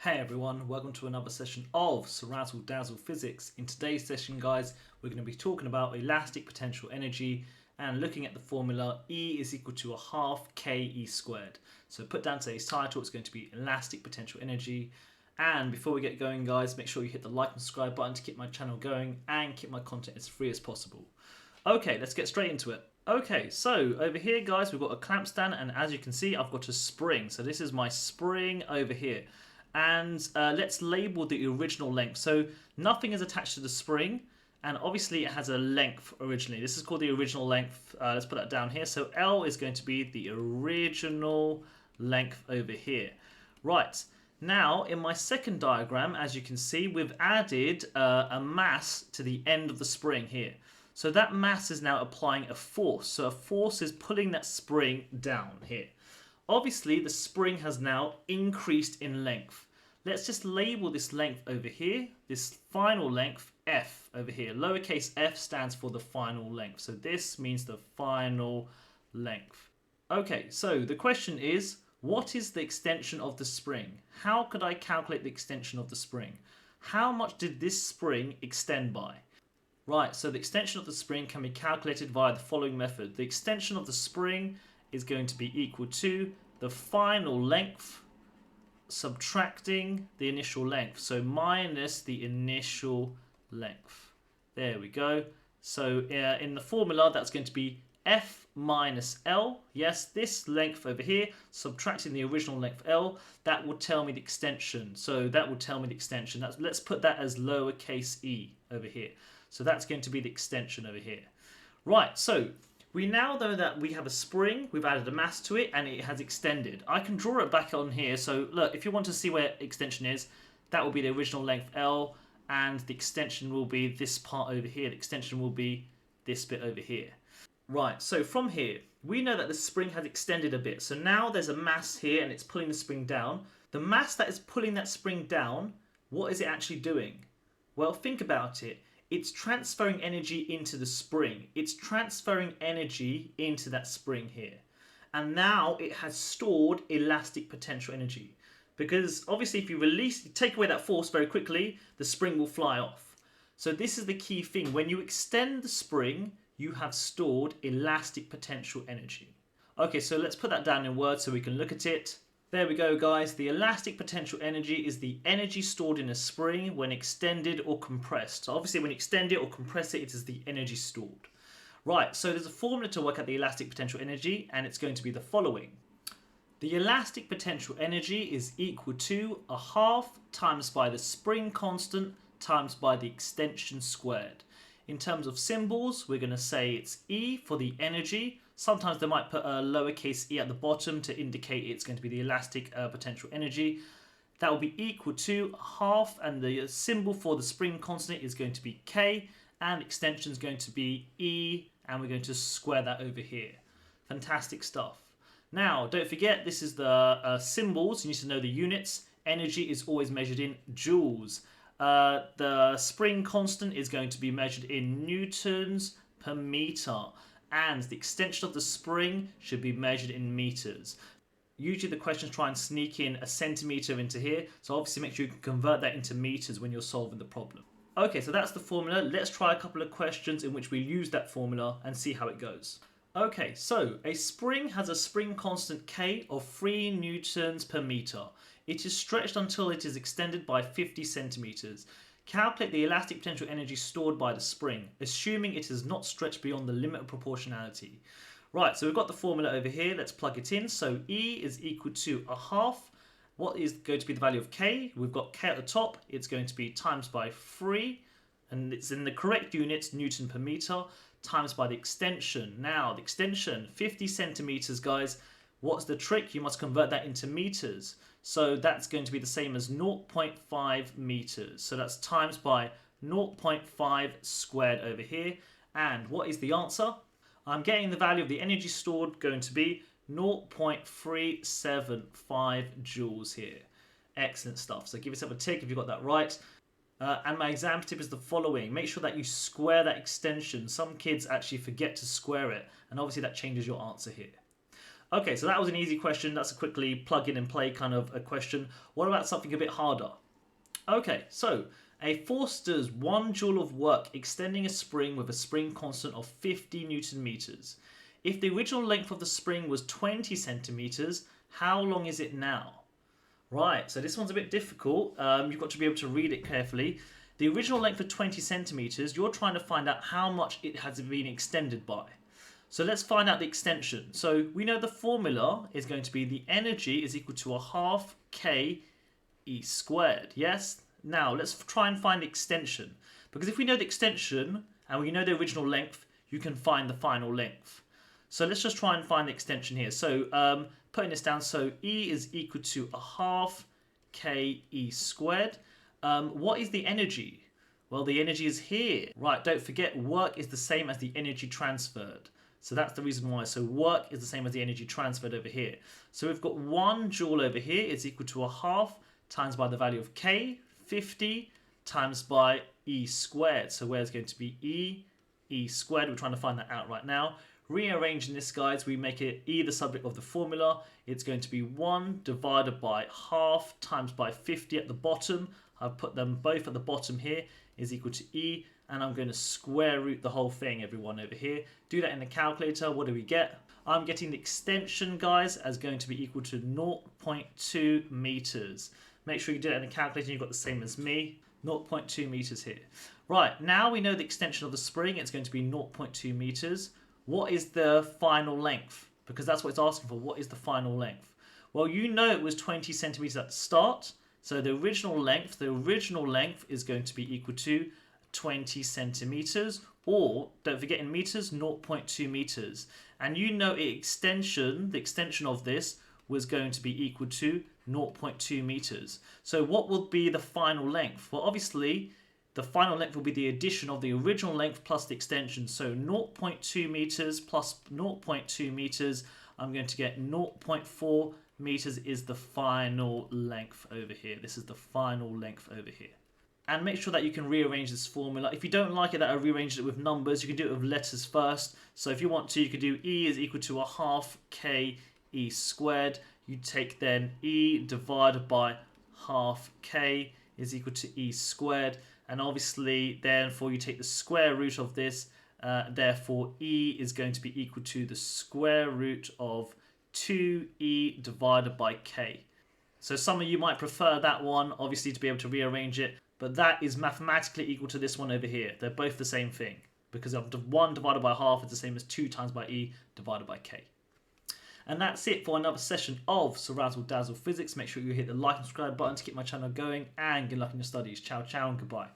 Hey everyone, welcome to another session of CeerazzleDazzle Physics. In today's session, guys, we're going to be talking about elastic potential energy and looking at the formula E is equal to a half KE squared. So put down today's title, it's going to be elastic potential energy. And before we get going, guys, make sure you hit the like and subscribe button to keep my channel going and keep my content as free as possible. Okay, let's get straight into it. Okay, so over here, guys, we've got a clamp stand, and as you can see, I've got a spring. So this is my spring over here. And let's label the original length. So nothing is attached to the spring, and obviously it has a length originally. This is called the original length. Let's put that down here. So L is going to be the original length over here. Right, now in my second diagram, as you can see, we've added a mass to the end of the spring here. So that mass is now applying a force. So a force is pulling that spring down here. Obviously, the spring has now increased in length. Let's just label this length over here, this final length, F over here. Lowercase f stands for the final length. So this means the final length. Okay, so the question is, what is the extension of the spring? How could I calculate the extension of the spring? How much did this spring extend by? Right, so the extension of the spring can be calculated via the following method. The extension of the spring is going to be equal to the final length subtracting the initial length, so minus the initial length. There we go. So in the formula, that's going to be F minus L. Yes, this length over here, subtracting the original length L, that will tell me the extension. So that will tell me the extension. Let's put that as lowercase e over here. So that's going to be the extension over here. Right, so we now know that we have a spring, we've added a mass to it, and it has extended. I can draw it back on here. So look, if you want to see where extension is, that will be the original length L, and the extension will be this part over here. The extension will be this bit over here. Right, so from here, we know that the spring has extended a bit. So now there's a mass here, and it's pulling the spring down. The mass that is pulling that spring down, what is it actually doing? Well, think about it. It's transferring energy into the spring. It's transferring energy into that spring here. And now it has stored elastic potential energy. Because obviously if you take away that force very quickly, the spring will fly off. So this is the key thing. When you extend the spring, you have stored elastic potential energy. Okay, so let's put that down in words so we can look at it. There we go, guys. The elastic potential energy is the energy stored in a spring when extended or compressed. So obviously when you extend it or compress it, it is the energy stored. Right, so there's a formula to work out the elastic potential energy, and it's going to be the following. The elastic potential energy is equal to a half times by the spring constant times by the extension squared. In terms of symbols, we're going to say it's E for the energy. Sometimes they might put a lowercase e at the bottom to indicate it's going to be the elastic potential energy. That will be equal to half, and the symbol for the spring constant is going to be K, and extension is going to be E, and we're going to square that over here. Fantastic stuff. Now, don't forget, this is the symbols. You need to know the units. Energy is always measured in joules. The spring constant is going to be measured in newtons per meter. And the extension of the spring should be measured in meters. Usually the questions try and sneak in a centimeter into here, so obviously make sure you can convert that into meters when you're solving the problem. Okay, so that's the formula. Let's try a couple of questions in which we use that formula and see how it goes. Okay, so a spring has a spring constant K of 3 newtons per meter. It is stretched until it is extended by 50 centimeters. Calculate the elastic potential energy stored by the spring, assuming it is not stretched beyond the limit of proportionality. Right, so we've got the formula over here. Let's plug it in. So E is equal to a half. What is going to be the value of K? We've got K at the top. It's going to be times by 3. And it's in the correct units, Newton per meter, times by the extension. Now, the extension, 50 centimeters, guys. What's the trick? You must convert that into meters. So that's going to be the same as 0.5 meters. So that's times by 0.5 squared over here. And what is the answer? I'm getting the value of the energy stored going to be 0.375 joules here. Excellent stuff. So give yourself a tick if you got that right. And my exam tip is the following. Make sure that you square that extension. Some kids actually forget to square it. And obviously that changes your answer here. Okay, so that was an easy question. That's a quickly plug in and play kind of a question. What about something a bit harder? Okay, so a force does 1 joule of work extending a spring with a spring constant of 50 Newton meters. If the original length of the spring was 20 centimeters, how long is it now? Right, so this one's a bit difficult. You've got to be able to read it carefully. The original length of 20 centimeters, you're trying to find out how much it has been extended by. So let's find out the extension. So we know the formula is going to be the energy is equal to a half K E squared. Yes? Now let's try and find the extension. Because if we know the extension and we know the original length, you can find the final length. So let's just try and find the extension here. So putting this down, so E is equal to a half K E squared. What is the energy? Well, the energy is here. Right, don't forget work is the same as the energy transferred. So that's the reason why. So work is the same as the energy transferred over here. So we've got 1 joule over here is equal to a half times by the value of K, 50, times by E squared. So where's going to be E squared? We're trying to find that out right now. Rearranging this, guys, we make it E the subject of the formula. It's going to be 1 divided by half times by 50 at the bottom. I've put them both at the bottom here is equal to E, and I'm going to square root the whole thing, everyone, over here. Do that in the calculator. What do we get? I'm getting the extension, guys, as going to be equal to 0.2 meters. Make sure you do it in the calculator. You've got the same as me. 0.2 meters here. Right, now we know the extension of the spring. It's going to be 0.2 meters. What is the final length? Because that's what it's asking for. What is the final length? Well, you know it was 20 centimeters at the start. So the original length is going to be equal to 20 centimeters, or don't forget in meters, 0.2 meters. And you know the extension of this was going to be equal to 0.2 meters. So what will be the final length? Well, obviously, the final length will be the addition of the original length plus the extension. So 0.2 meters plus 0.2 meters, I'm going to get 0.4 meters is the final length over here. This is the final length over here. And make sure that you can rearrange this formula. If you don't like it that I rearranged it with numbers, you can do it with letters first. So if you want to, you could do E is equal to a half K E squared. You take then E divided by half K is equal to E squared. And obviously, therefore, you take the square root of this. Therefore, E is going to be equal to the square root of 2E divided by K. So some of you might prefer that one, obviously, to be able to rearrange it. But that is mathematically equal to this one over here. They're both the same thing. Because 1 divided by half is the same as 2 times by E divided by K. And that's it for another session of CeerazzleDazzle Physics. Make sure you hit the like and subscribe button to keep my channel going. And good luck in your studies. Ciao, ciao, and goodbye.